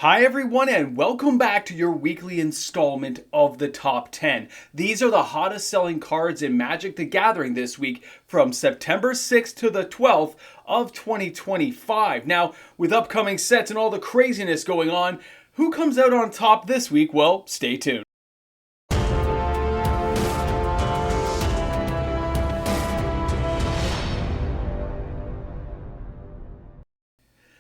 Hi everyone and welcome back to your weekly installment of the Top 10. These are the hottest selling cards in Magic the Gathering this week from September 6th to the 12th of 2025. Now, with upcoming sets and all the craziness going on, who comes out on top this week? Well, stay tuned.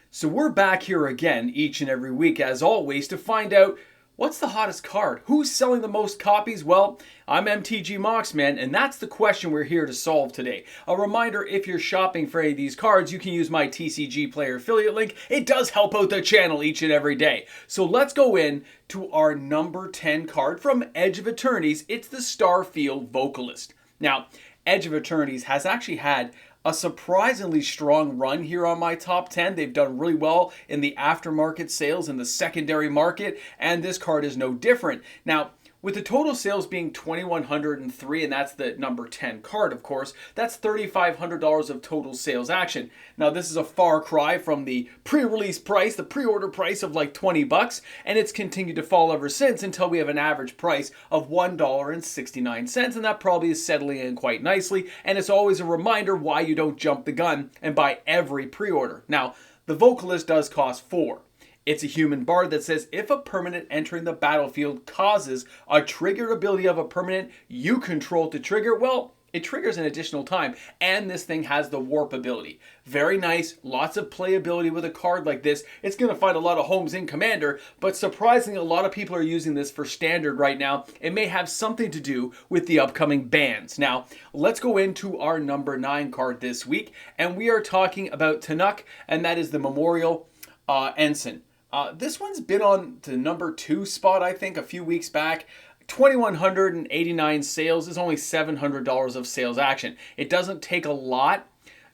So we're back here again each and every week as always to find out what's the hottest card? Who's selling the most copies? Well, I'm MTG Moxman and that's the question we're here to solve today. A reminder, if you're shopping for any of these cards, you can use my TCG player affiliate link. It does help out the channel each and every day. So let's go in to our number 10 card from Edge of Eternities. It's the Starfield Vocalist. Now, Edge of Eternities has actually had a surprisingly strong run here on my top 10. They've done really well in the aftermarket sales in the secondary market, and this card is no different. Now, with the total sales being 2,103, and that's the number 10 card, of course, that's $3,500 of total sales action. Now, this is a far cry from the pre-release price, the pre-order price of like 20 bucks, and it's continued to fall ever since until we have an average price of $1.69, and that probably is settling in quite nicely, and it's always a reminder why you don't jump the gun and buy every pre-order. Now, the Vocalist does cost $4. It's a human bard that says if a permanent entering the battlefield causes a trigger ability of a permanent you control to trigger, well, it triggers an additional time, and this thing has the warp ability. Very nice, lots of playability with a card like this. It's going to find a lot of homes in Commander, but surprisingly, a lot of people are using this for Standard right now. It may have something to do with the upcoming bans. Now, let's go into our number 9 card this week, and we are talking about Tanuk, and that is the Memorial Ensign. This one's been on the number 2 spot, I think, a few weeks back. 2,189 sales is only $700 of sales action. It doesn't take a lot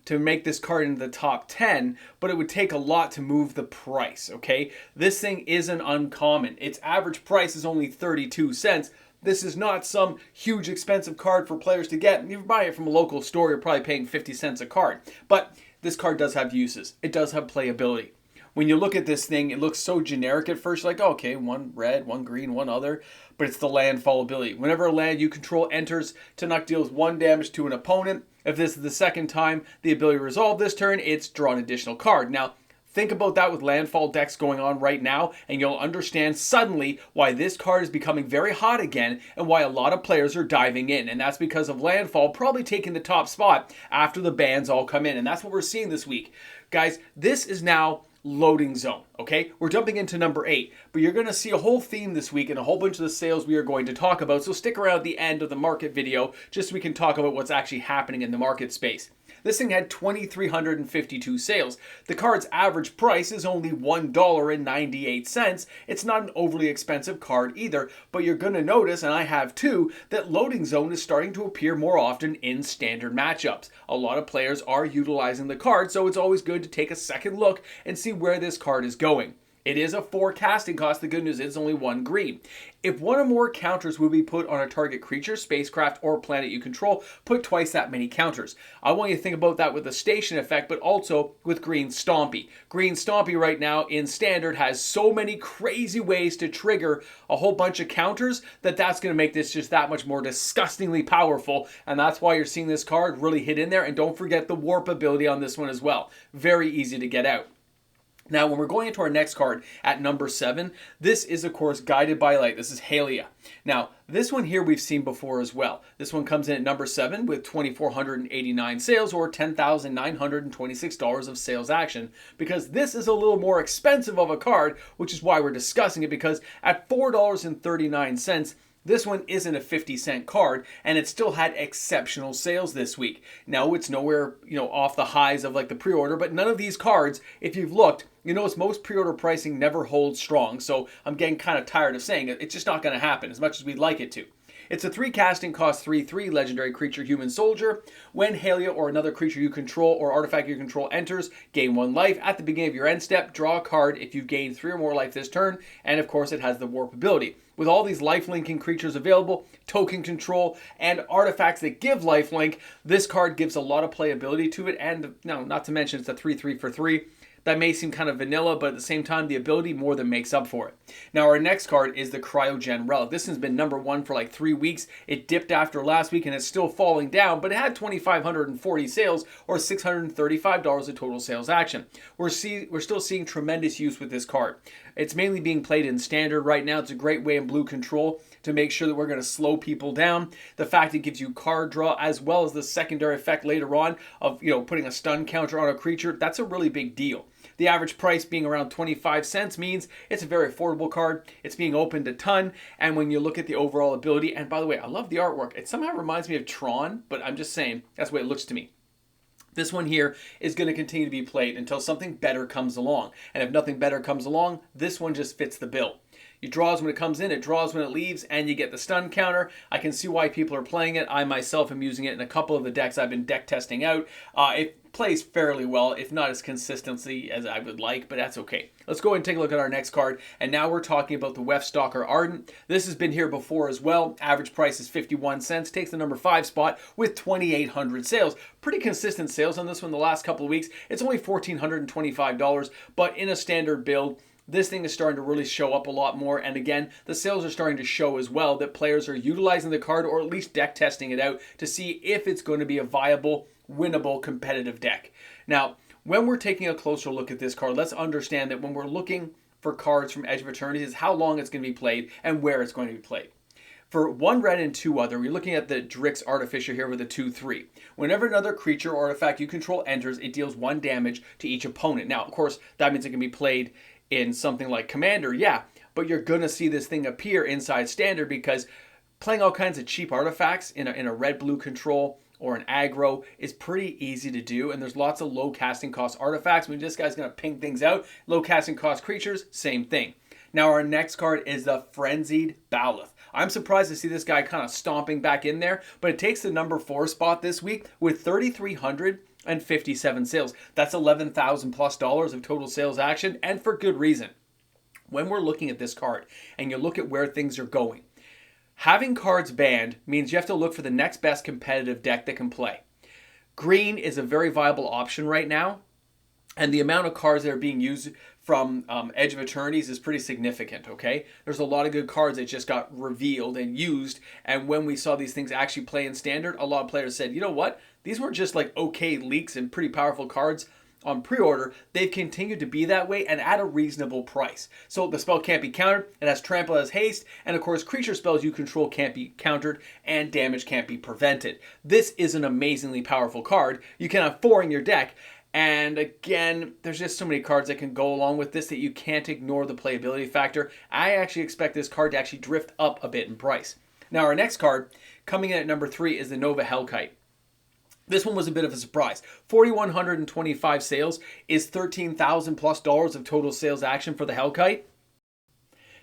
to make this card into the top 10, but it would take a lot to move the price, okay? This thing isn't uncommon. Its average price is only 32 cents. This is not some huge expensive card for players to get. If you buy it from a local store, you're probably paying 50 cents a card. But this card does have uses. It does have playability. When you look at this thing, it looks so generic at first, like, oh, okay, one red, one green, one other, but it's the landfall ability. Whenever a land you control enters, Tanuk deals 1 damage to an opponent. If this is the second time the ability to resolve this turn, it's draw an additional card. Now, think about that with landfall decks going on right now, and you'll understand suddenly why this card is becoming very hot again and why a lot of players are diving in. And that's because of landfall probably taking the top spot after the bans all come in. And that's what we're seeing this week. Guys, this is now loading zone, okay? We're jumping into number 8, but you're going to see a whole theme this week and a whole bunch of the sales we are going to talk about, so stick around at the end of the market video just so we can talk about what's actually happening in the market space. This thing had 2,352 sales. The card's average price is only $1.98. It's not an overly expensive card either, but you're going to notice, and I have too, that loading zone is starting to appear more often in standard matchups. A lot of players are utilizing the card, so it's always good to take a second look and see where this card is going. It is a 4 casting cost. The good news is it's only 1 green. If one or more counters will be put on a target creature, spacecraft, or planet you control, put twice that many counters. I want you to think about that with the station effect, but also with Green Stompy. Green Stompy right now in Standard has so many crazy ways to trigger a whole bunch of counters that's going to make this just that much more disgustingly powerful, and that's why you're seeing this card really hit in there. And don't forget the warp ability on this one as well. Very easy to get out. Now, when we're going into our next card at number 7, this is, of course, Guided by Light. This is Halia. Now, this one here we've seen before as well. This one comes in at number 7 with 2,489 sales or $10,926 of sales action, because this is a little more expensive of a card, which is why we're discussing it, because at $4.39, this one isn't a 50-cent card, and it still had exceptional sales this week. Now, it's nowhere, off the highs of like the pre-order, but none of these cards, if you've looked, you notice most pre-order pricing never holds strong, so I'm getting kind of tired of saying it. It's just not going to happen as much as we'd like it to. It's a 3 casting, cost 3/3, legendary creature, human soldier. When Halia or another creature you control or artifact you control enters, gain 1 life. At the beginning of your end step, draw a card if you've gained 3 or more life this turn, and of course it has the warp ability. With all these lifelinking creatures available, token control, and artifacts that give lifelink, this card gives a lot of playability to it, and not to mention it's a 3/3 for 3. That may seem kind of vanilla, but at the same time, the ability more than makes up for it. Now, our next card is the Cryogen Relic. This has been number 1 for like 3 weeks. It dipped after last week and it's still falling down, but it had 2,540 sales or $635 of total sales action. We're still seeing tremendous use with this card. It's mainly being played in standard right now. It's a great way in blue control to make sure that we're going to slow people down. The fact it gives you card draw as well as the secondary effect later on of putting a stun counter on a creature, that's a really big deal. The average price being around 25 cents means it's a very affordable card. It's being opened a ton, and when you look at the overall ability, and by the way, I love the artwork. It somehow reminds me of Tron, but I'm just saying, that's the way it looks to me. This one here is going to continue to be played until something better comes along. And if nothing better comes along, this one just fits the bill. It draws when it comes in, it draws when it leaves, and you get the stun counter. I can see why people are playing it. I myself am using it in a couple of the decks I've been deck testing out. It plays fairly well, if not as consistently as I would like, but that's okay. Let's go ahead and take a look at our next card, and now we're talking about the Weft Stalker Ardent. This has been here before as well. Average price is 51 cents, takes the number 5 spot with 2,800 sales. Pretty consistent sales on this one the last couple of weeks. It's only $1,425, but in a standard build, this thing is starting to really show up a lot more, and again, the sales are starting to show as well that players are utilizing the card or at least deck testing it out to see if it's going to be a viable, winnable, competitive deck. Now, when we're taking a closer look at this card, let's understand that when we're looking for cards from Edge of Eternities, is how long it's going to be played and where it's going to be played. For 1 red and 2 other, we're looking at the Drix Artificer here with a 2/3. Whenever another creature or artifact you control enters, it deals 1 damage to each opponent. Now, of course, that means it can be played in something like Commander, yeah, but you're going to see this thing appear inside Standard because playing all kinds of cheap artifacts in a red-blue control or an aggro is pretty easy to do, and there's lots of low casting cost artifacts. I mean, this guy's going to ping things out. Low casting cost creatures, same thing. Now, our next card is the Frenzied Baloth. I'm surprised to see this guy kind of stomping back in there, but it takes the number 4 spot this week with 3,357 sales. That's $11,000 plus of total sales action, and for good reason. When we're looking at this card and you look at where things are going, having cards banned means you have to look for the next best competitive deck that can play. Green is a very viable option right now, and the amount of cards that are being used from Edge of Eternities is pretty significant, okay? There's a lot of good cards that just got revealed and used, and when we saw these things actually play in Standard, a lot of players said, you know what? These weren't just like okay leaks and pretty powerful cards on pre-order. They've continued to be that way and at a reasonable price. So the spell can't be countered, it has trample, it has haste, and of course creature spells you control can't be countered and damage can't be prevented. This is an amazingly powerful card. You can have 4 in your deck, and again, there's just so many cards that can go along with this that you can't ignore the playability factor. I actually expect this card to actually drift up a bit in price. Now our next card, coming in at number 3, is the Nova Hellkite. This one was a bit of a surprise. 4,125 sales is $13,000 plus of total sales action for the Hellkite.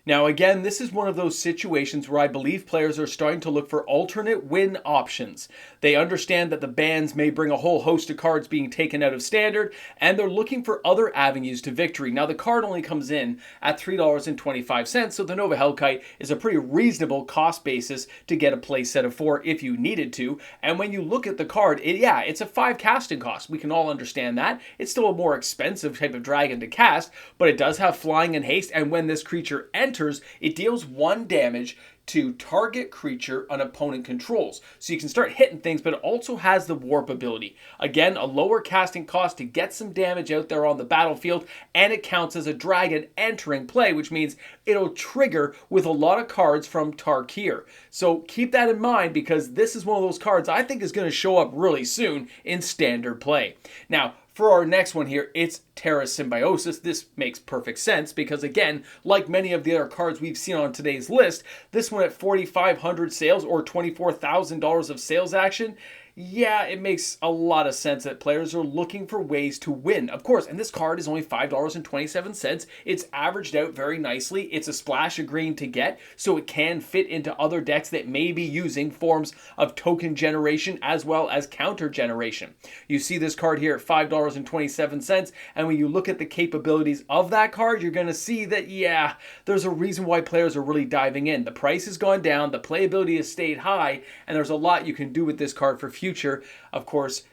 Now again, this is one of those situations where I believe players are starting to look for alternate win options. They understand that the bans may bring a whole host of cards being taken out of Standard, and they're looking for other avenues to victory. Now the card only comes in at $3.25, so the Nova Hellkite is a pretty reasonable cost basis to get a play set of 4 if you needed to. And when you look at the card, it's a 5 casting cost. We can all understand that. It's still a more expensive type of dragon to cast, but it does have flying and haste, and when this creature enters, it deals 1 damage to target creature an opponent controls. So you can start hitting things, but it also has the warp ability. Again, a lower casting cost to get some damage out there on the battlefield, and it counts as a dragon entering play, which means it'll trigger with a lot of cards from Tarkir. So keep that in mind, because this is one of those cards I think is going to show up really soon in Standard play. Now, for our next one here, it's Terra Symbiosis. This makes perfect sense because, again, like many of the other cards we've seen on today's list, this one at 4,500 sales or $24,000 of sales action, yeah, it makes a lot of sense that players are looking for ways to win. Of course, and this card is only $5.27. It's averaged out very nicely. It's a splash of green to get, so it can fit into other decks that may be using forms of token generation as well as counter generation. You see this card here at $5.27, and when you look at the capabilities of that card, you're going to see that, yeah, there's a reason why players are really diving in. The price has gone down, the playability has stayed high, and there's a lot you can do with this card for future, of course,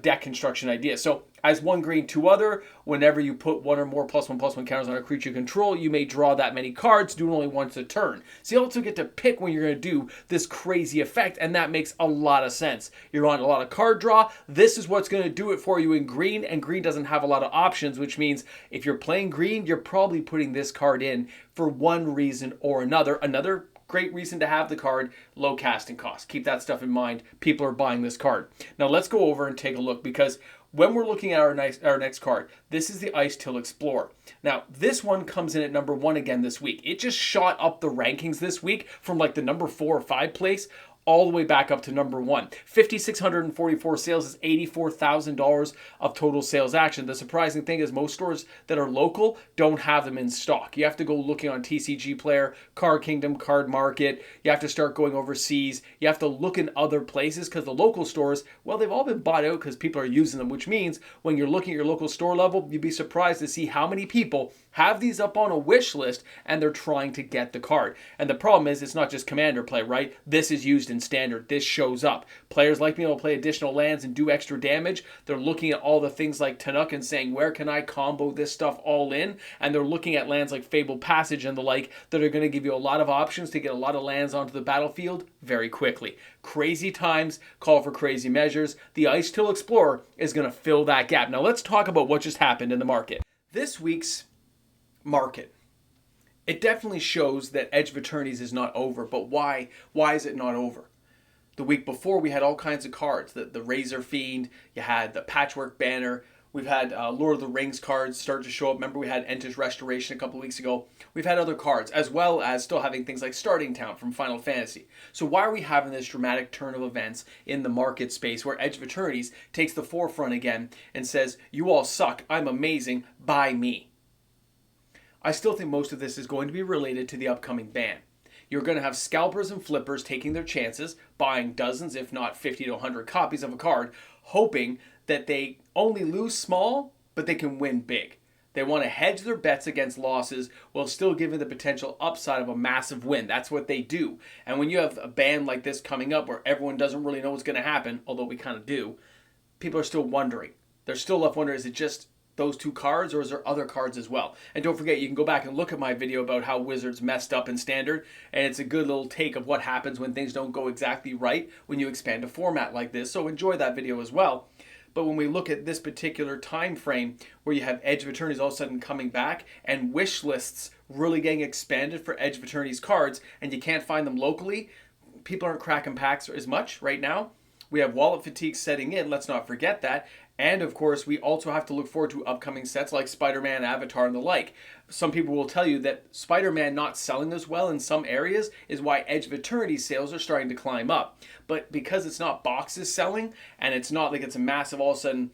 deck construction ideas. So As 1 green, 2 other, whenever you put 1 or more +1/+1 counters on a creature you control, you may draw that many cards, do it only once a turn. So you also get to pick when you're going to do this crazy effect, and that makes a lot of sense. You're on a lot of card draw. This is what's going to do it for you in green, and green doesn't have a lot of options, which means if you're playing green, you're probably putting this card in for one reason or another. Another great reason to have the card, low casting cost. Keep that stuff in mind. People are buying this card. Now let's go over and take a look, because when we're looking at our next card, this is the Ice Till Explorer. Now, this one comes in at number 1 again this week. It just shot up the rankings this week from like the number 4 or 5 place all the way back up to number 1. 5,644 sales is $84,000 of total sales action. The surprising thing is most stores that are local don't have them in stock. You have to go looking on TCG Player, Card Kingdom, Card Market. You have to start going overseas. You have to look in other places, because the local stores, well, they've all been bought out because people are using them, which means when you're looking at your local store level, you'd be surprised to see how many people have these up on a wish list and they're trying to get the card. And the problem is, it's not just Commander play, right? This is used in Standard. This shows up. Players like being able to play additional lands and do extra damage. They're looking at all the things like Tanuk and saying, where can I combo this stuff all in? And they're looking at lands like Fabled Passage and the like that are going to give you a lot of options to get a lot of lands onto the battlefield very quickly. Crazy times call for crazy measures. The Ice Till Explorer is going to fill that gap. Now let's talk about what just happened in the market. This week's market, it definitely shows that Edge of Eternities is not over. But why is it not over? The week before, we had all kinds of cards. The Razor Fiend, you had the Patchwork Banner. We've had Lord of the Rings cards start to show up. Remember, we had Enter's Restoration a couple of weeks ago. We've had other cards, as well as still having things like Starting Town from Final Fantasy. So why are we having this dramatic turn of events in the market space where Edge of Eternities takes the forefront again and says, you all suck, I'm amazing, buy me? I still think most of this is going to be related to the upcoming ban. You're going to have scalpers and flippers taking their chances, buying dozens, if not 50 to 100 copies of a card, hoping that they only lose small, but they can win big. They want to hedge their bets against losses while still giving the potential upside of a massive win. That's what they do. And when you have a ban like this coming up where everyone doesn't really know what's going to happen, although we kind of do, people are still wondering. They're still left wondering, is it just those 2 cards, or is there other cards as well? And don't forget, you can go back and look at my video about how Wizards messed up in Standard, and it's a good little take of what happens when things don't go exactly right when you expand a format like this. So enjoy that video as well. But when we look at this particular time frame where you have Edge of Eternities all of a sudden coming back and wish lists really getting expanded for Edge of Eternities cards, and you can't find them locally, people aren't cracking packs as much right now. We have wallet fatigue setting in, let's not forget that. And of course, we also have to look forward to upcoming sets like Spiderman, Avatar, and the like. Some people will tell you that Spiderman not selling as well in some areas is why Edge of Eternity sales are starting to climb up. But because it's not boxes selling, and it's not like it's a massive all of a sudden,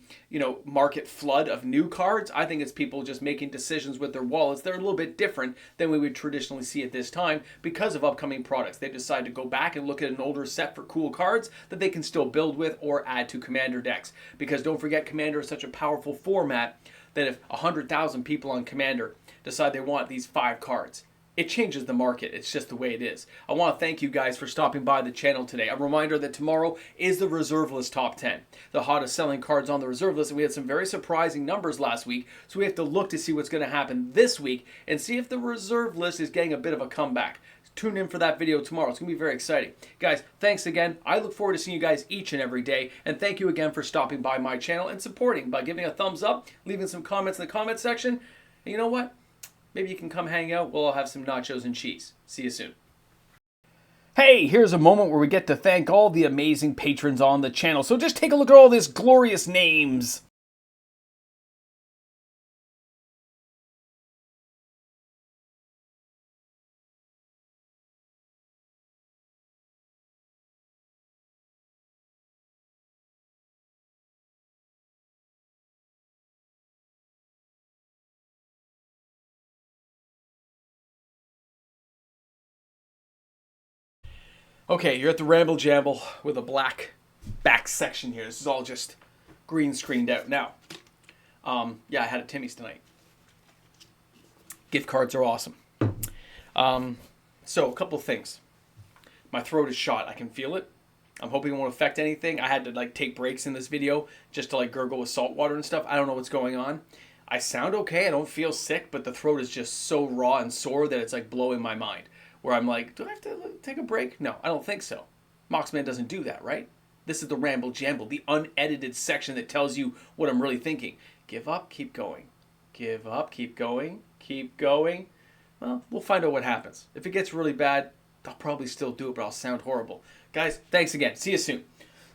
market flood of new cards, I think it's people just making decisions with their wallets. They're a little bit different than we would traditionally see at this time because of upcoming products. They decide to go back and look at an older set for cool cards that they can still build with or add to Commander decks. Because don't forget, Commander is such a powerful format that if 100,000 people on Commander decide they want these 5 cards, it changes the market. It's just the way it is. I want to thank you guys for stopping by the channel today. A reminder that tomorrow is the reserve list top 10. The hottest selling cards on the reserve list, and we had some very surprising numbers last week, so we have to look to see what's going to happen this week and see if the reserve list is getting a bit of a comeback. Tune in for that video tomorrow. It's going to be very exciting. Guys, thanks again. I look forward to seeing you guys each and every day. And thank you again for stopping by my channel and supporting by giving a thumbs up, leaving some comments in the comment section. And you know what? Maybe you can come hang out. We'll all have some nachos and cheese. See you soon. Hey, here's a moment where we get to thank all the amazing patrons on the channel. So just take a look at all these glorious names. Okay, you're at the Ramble Jamble with a black back section here. This is all just green screened out. Now, yeah, I had a Timmy's tonight. Gift cards are awesome. So, a couple of things. My throat is shot. I can feel it. I'm hoping it won't affect anything. I had to like take breaks in this video just to like gurgle with salt water and stuff. I don't know what's going on. I sound okay. I don't feel sick, but the throat is just so raw and sore that it's like blowing my mind. Where I'm like, do I have to take a break? No, I don't think so. Moxman doesn't do that, right? This is the Ramble Jamble, the unedited section that tells you what I'm really thinking. Give up, keep going. Give up, keep going. Keep going. Well, we'll find out what happens. If it gets really bad, I'll probably still do it, but I'll sound horrible. Guys, thanks again. See you soon.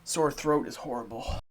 Sore throat is horrible.